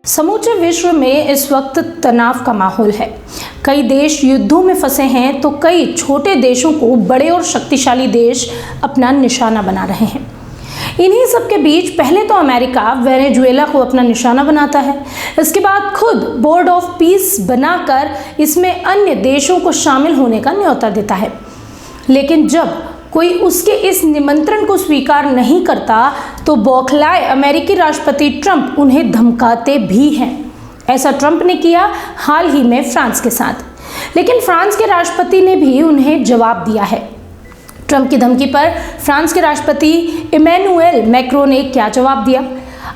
समूचे विश्व में इस वक्त तनाव का माहौल है। कई देश युद्धों में फंसे हैं तो कई छोटे देशों को बड़े और शक्तिशाली देश अपना निशाना बना रहे हैं। इन्हीं सब के बीच पहले तो अमेरिका वेनेजुएला को अपना निशाना बनाता है, इसके बाद खुद बोर्ड ऑफ पीस बनाकर इसमें अन्य देशों को शामिल होने का न्योता देता है। लेकिन जब कोई उसके इस निमंत्रण को स्वीकार नहीं करता तो बौखलाए अमेरिकी राष्ट्रपति ट्रंप उन्हें धमकाते भी हैं। ऐसा ट्रंप ने किया हाल ही में फ्रांस के साथ, लेकिन फ्रांस के राष्ट्रपति ने भी उन्हें जवाब दिया है। ट्रंप की धमकी पर फ्रांस के राष्ट्रपति इमैनुएल मैक्रों ने क्या जवाब दिया,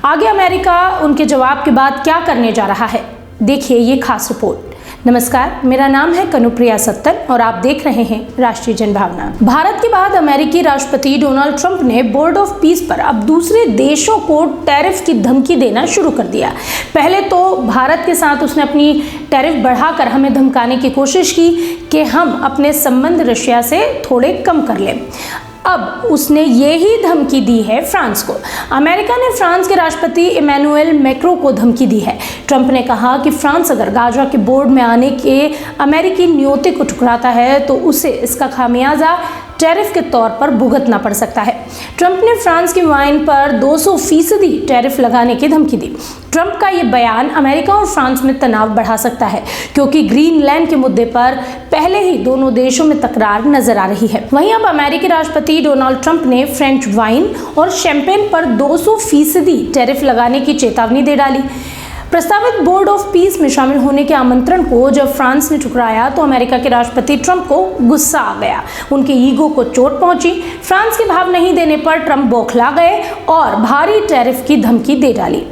आगे अमेरिका उनके जवाब के बाद क्या करने जा रहा है, देखिए ये खास रिपोर्ट। नमस्कार, मेरा नाम है कनुप्रिया सत्तन और आप देख रहे हैं राष्ट्रीय जनभावना। भारत के बाद अमेरिकी राष्ट्रपति डोनाल्ड ट्रंप ने बोर्ड ऑफ पीस पर अब दूसरे देशों को टैरिफ की धमकी देना शुरू कर दिया। पहले तो भारत के साथ उसने अपनी टैरिफ बढ़ाकर हमें धमकाने की कोशिश की कि हम अपने संबंध रशिया से थोड़े कम कर लें। अब उसने यही धमकी दी है फ्रांस को। अमेरिका ने फ्रांस के राष्ट्रपति इमैनुएल मैक्रों को धमकी दी है। ट्रंप ने कहा कि फ्रांस अगर गाजा के बोर्ड में आने के अमेरिकी न्योते को ठुकराता है तो उसे इसका खामियाजा टैरिफ के तौर पर भुगतना पड़ सकता है। ट्रंप ने फ्रांस की वाइन पर 200% टैरिफ लगाने की धमकी दी। ट्रंप का ये बयान अमेरिका और फ्रांस में तनाव बढ़ा सकता है, क्योंकि ग्रीनलैंड के मुद्दे पर पहले ही दोनों देशों में तकरार नजर आ रही है। वहीं अब अमेरिकी राष्ट्रपति डोनाल्ड ट्रंप ने फ्रेंच वाइन और शैंपेन पर 200% टैरिफ लगाने की चेतावनी दे डाली। प्रस्तावित बोर्ड ऑफ पीस में शामिल होने के आमंत्रण को जब फ्रांस ने ठुकराया तो अमेरिका के राष्ट्रपति ट्रंप को गुस्सा आ गया, उनके ईगो को चोट पहुंची। फ्रांस के भाव नहीं देने पर ट्रंप बौखला गए और भारी टैरिफ की धमकी दे डाली।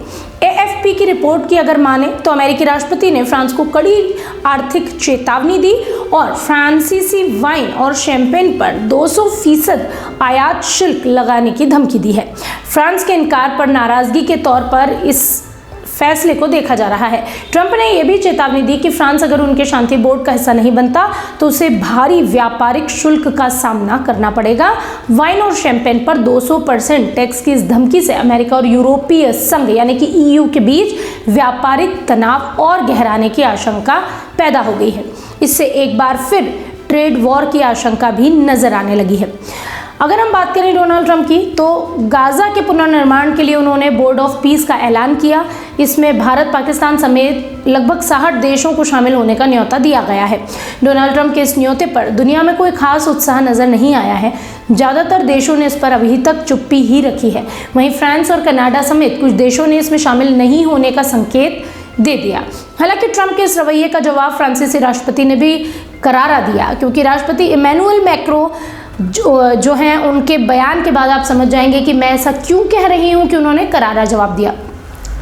AFP की रिपोर्ट की अगर माने तो अमेरिकी राष्ट्रपति ने फ्रांस को कड़ी आर्थिक चेतावनी दी और फ्रांसीसी वाइन और शैंपेन पर 200% आयात शुल्क लगाने की धमकी दी है। फ्रांस के इनकार पर नाराजगी के तौर पर इस फैसले को देखा जा रहा है। ट्रंप ने यह भी चेतावनी दी कि फ्रांस अगर उनके शांति बोर्ड का हिस्सा नहीं बनता तो उसे भारी व्यापारिक शुल्क का सामना करना पड़ेगा। वाइन और शैंपेन पर 200% टैक्स की इस धमकी से अमेरिका और यूरोपीय संघ यानी कि EU के बीच व्यापारिक तनाव और गहराने की आशंका पैदा हो गई है। इससे एक बार फिर ट्रेड वॉर की आशंका भी नजर आने लगी है। अगर हम बात करें डोनाल्ड ट्रंप की तो गाजा के पुनर्निर्माण के लिए उन्होंने बोर्ड ऑफ पीस का ऐलान किया। इसमें भारत, पाकिस्तान समेत लगभग 60 देशों को शामिल होने का न्योता दिया गया है। डोनाल्ड ट्रंप के इस न्योते पर दुनिया में कोई खास उत्साह नजर नहीं आया है। ज़्यादातर देशों ने इस पर अभी तक चुप्पी ही रखी है। वहीं फ्रांस और कनाडा समेत कुछ देशों ने इसमें शामिल नहीं होने का संकेत दे दिया। हालांकि ट्रंप के इस रवैये का जवाब फ्रांसीसी राष्ट्रपति ने भी करारा दिया, क्योंकि राष्ट्रपति इमैनुएल मैक्रों जो हैं उनके बयान के बाद आप समझ जाएंगे कि मैं ऐसा क्यों कह रही हूं कि उन्होंने करारा जवाब दिया।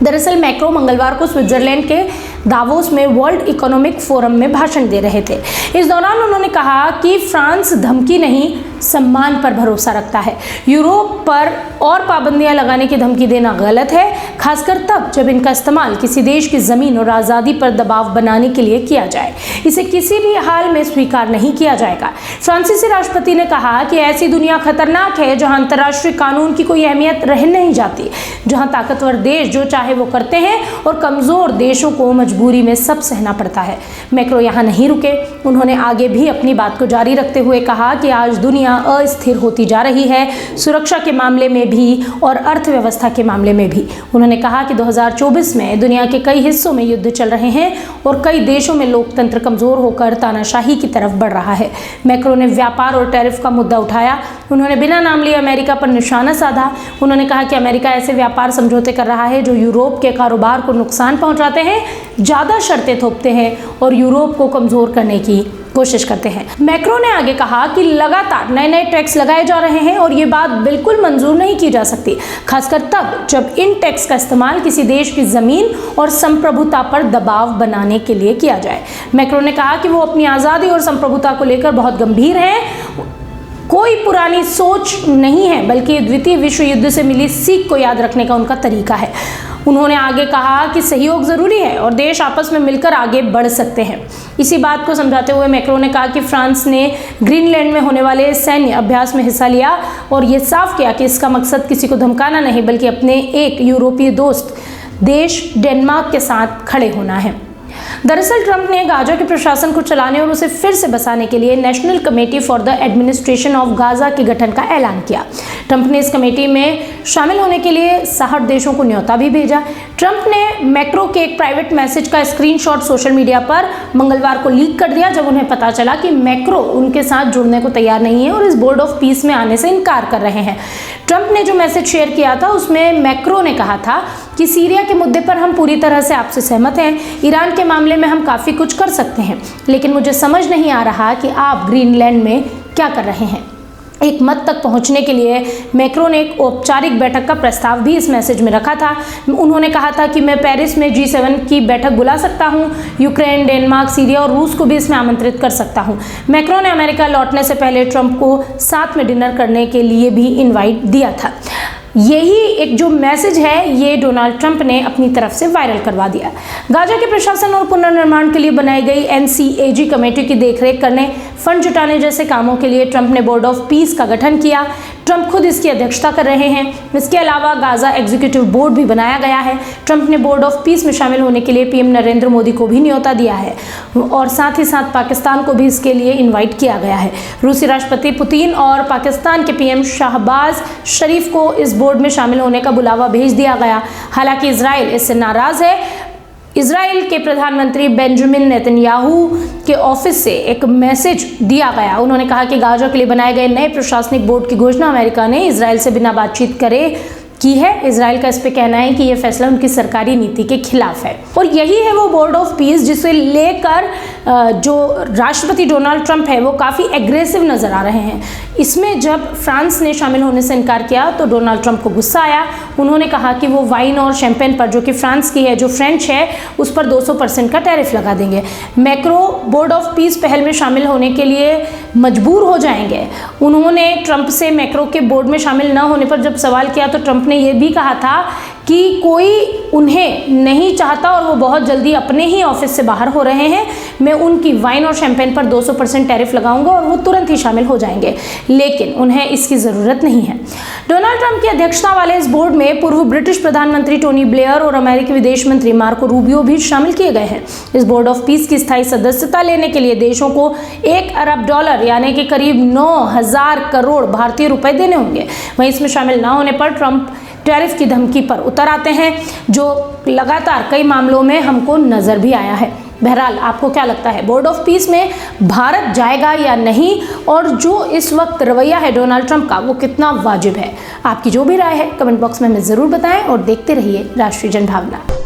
दरअसल मैक्रों मंगलवार को स्विट्जरलैंड के दावोस में वर्ल्ड इकोनॉमिक फोरम में भाषण दे रहे थे। इस दौरान उन्होंने कहा कि फ्रांस धमकी नहीं, सम्मान पर भरोसा रखता है। यूरोप पर और पाबंदियां लगाने की धमकी देना गलत है, खासकर तब जब इनका इस्तेमाल किसी देश की जमीन और आज़ादी पर दबाव बनाने के लिए किया जाए। इसे किसी भी हाल में स्वीकार नहीं किया जाएगा। फ्रांसीसी राष्ट्रपति ने कहा कि ऐसी दुनिया खतरनाक है जहां अंतर्राष्ट्रीय कानून की कोई अहमियत रह नहीं जाती, जहां ताकतवर देश जो चाहे वो करते हैं और कमजोर देशों को मजबूरी में सब सहना पड़ता है। मैक्रों यहाँ नहीं रुके, उन्होंने आगे भी अपनी बात को जारी रखते हुए कहा कि आज दुनिया अस्थिर होती जा रही है, सुरक्षा के मामले में भी और अर्थव्यवस्था के मामले में भी। उन्होंने कहा कि 2024 में दुनिया के कई हिस्सों में युद्ध चल रहे हैं और कई देशों में लोकतंत्र कमजोर होकर तानाशाही की तरफ बढ़ रहा है। मैक्रों ने व्यापार और टैरिफ का मुद्दा उठाया। उन्होंने बिना नाम लिए अमेरिका पर निशाना साधा। उन्होंने कहा कि अमेरिका ऐसे व्यापार समझौते कर रहा है जो यूरोप के कारोबार को नुकसान पहुंचाते हैं, ज़्यादा शर्तें थोपते हैं और यूरोप को कमजोर करने की कोशिश करते हैं। मैक्रों ने आगे कहा कि लगातार नए नए टैक्स लगाए जा रहे हैं और ये बात बिल्कुल मंजूर नहीं की जा सकती, खासकर तब जब इन टैक्स का इस्तेमाल किसी देश की जमीन और संप्रभुता पर दबाव बनाने के लिए किया जाए। मैक्रों ने कहा कि वो अपनी आज़ादी और संप्रभुता को लेकर बहुत गंभीर हैं। कोई पुरानी सोच नहीं है, बल्कि द्वितीय विश्व युद्ध से मिली सीख को याद रखने का उनका तरीका है। उन्होंने आगे कहा कि सहयोग जरूरी है और देश आपस में मिलकर आगे बढ़ सकते हैं। इसी बात को समझाते हुए मैक्रों ने कहा कि फ्रांस ने ग्रीनलैंड में होने वाले सैन्य अभ्यास में हिस्सा लिया और ये साफ किया कि इसका मकसद किसी को धमकाना नहीं, बल्कि अपने एक यूरोपीय दोस्त देश डेनमार्क के साथ खड़े होना है। दरअसल ट्रंप ने गाजा के प्रशासन को चलाने और उसे फिर से बसाने के लिए national committee for the administration of Gaza के गठन का ऐलान किया। ट्रंप ने इस कमेटी में शामिल होने के लिए 60 देशों को न्योता भी भेजा। ट्रंप ने मैक्रो के एक प्राइवेट मैसेज का स्क्रीनशॉट सोशल मीडिया पर मंगलवार को लीक कर दिया, जब उन्हें पता चला कि मैक्रो उनके साथ जुड़ने को तैयार नहीं है और इस बोर्ड ऑफ पीस में आने से इनकार कर रहे हैं। ट्रंप ने जो मैसेज शेयर किया था उसमें मैक्रो ने कहा था कि सीरिया के मुद्दे पर हम पूरी तरह से आपसे सहमत हैं, ईरान के मामले में हम काफ़ी कुछ कर सकते हैं, लेकिन मुझे समझ नहीं आ रहा कि आप ग्रीनलैंड में क्या कर रहे हैं। एक मत तक पहुंचने के लिए मैक्रो ने एक औपचारिक बैठक का प्रस्ताव भी इस मैसेज में रखा था। उन्होंने कहा था कि मैं पेरिस में G7 की बैठक बुला सकता हूं, यूक्रेन, डेनमार्क, सीरिया और रूस को भी इसमें आमंत्रित कर सकता हूं। मैक्रो ने अमेरिका लौटने से पहले ट्रंप को साथ में डिनर करने के लिए भी इनवाइट दिया था। यही एक जो मैसेज है ये डोनाल्ड ट्रंप ने अपनी तरफ से वायरल करवा दिया। गाजा के प्रशासन और पुनर्निर्माण के लिए बनाई गई NCAG कमेटी की देखरेख करने, फंड जुटाने जैसे कामों के लिए ट्रंप ने बोर्ड ऑफ पीस का गठन किया। ट्रंप खुद इसकी अध्यक्षता कर रहे हैं। इसके अलावा गाजा एग्जीक्यूटिव बोर्ड भी बनाया गया है। ट्रंप ने बोर्ड ऑफ पीस में शामिल होने के लिए पीएम नरेंद्र मोदी को भी न्योता दिया है और साथ ही साथ पाकिस्तान को भी इसके लिए इन्वाइट किया गया है। रूसी राष्ट्रपति पुतिन और पाकिस्तान के पीएम शाहबाज शरीफ को इस बोर्ड में शामिल होने का बुलावा भेज दिया गया। हालांकि इजराइल इससे नाराज है। इजराइल के प्रधानमंत्री बेंजामिन नेतन्याहू के ऑफिस से एक मैसेज दिया गया। उन्होंने कहा कि गाजा के लिए बनाए गए नए प्रशासनिक बोर्ड की घोषणा अमेरिका ने इजराइल से बिना बातचीत करे की है। इजराइल का इस पे कहना है कि यह फैसला उनकी सरकारी नीति के खिलाफ है और यही है वो बोर्ड ऑफ पीस जिसे लेकर जो राष्ट्रपति डोनाल्ड ट्रंप है वो काफ़ी एग्रेसिव नज़र आ रहे हैं। इसमें जब फ्रांस ने शामिल होने से इनकार किया तो डोनाल्ड ट्रंप को गुस्सा आया। उन्होंने कहा कि वो वाइन और शैंपेन पर, जो कि फ्रांस की है, जो फ्रेंच है, उस पर 200% का टैरिफ लगा देंगे। मैक्रो बोर्ड ऑफ पीस पहल में शामिल होने के लिए मजबूर हो जाएंगे। उन्होंने ट्रंप से मैक्रो के बोर्ड में शामिल न होने पर जब सवाल किया तो ट्रंप ने यह भी कहा था कि कोई उन्हें नहीं चाहता और वो बहुत जल्दी अपने ही ऑफिस से बाहर हो रहे हैं। मैं उनकी वाइन और शैंपेन पर 200% टैरिफ लगाऊंगा और वो तुरंत ही शामिल हो जाएंगे, लेकिन उन्हें इसकी ज़रूरत नहीं है। डोनाल्ड ट्रंप की अध्यक्षता वाले इस बोर्ड में पूर्व ब्रिटिश प्रधानमंत्री टोनी ब्लेयर और अमेरिकी विदेश मंत्री मार्को रूबियो भी शामिल किए गए हैं। इस बोर्ड ऑफ पीस की स्थायी सदस्यता लेने के लिए देशों को $1 अरब यानी कि करीब 9,000 करोड़ भारतीय रुपए देने होंगे। वहीं इसमें शामिल न होने पर ट्रंप टैरिफ की धमकी पर उतर आते हैं, जो लगातार कई मामलों में हमको नजर भी आया है। बहरहाल आपको क्या लगता है, बोर्ड ऑफ पीस में भारत जाएगा या नहीं, और जो इस वक्त रवैया है डोनाल्ड ट्रंप का वो कितना वाजिब है? आपकी जो भी राय है कमेंट बॉक्स में हमें ज़रूर बताएं और देखते रहिए राष्ट्रीय जनभावना।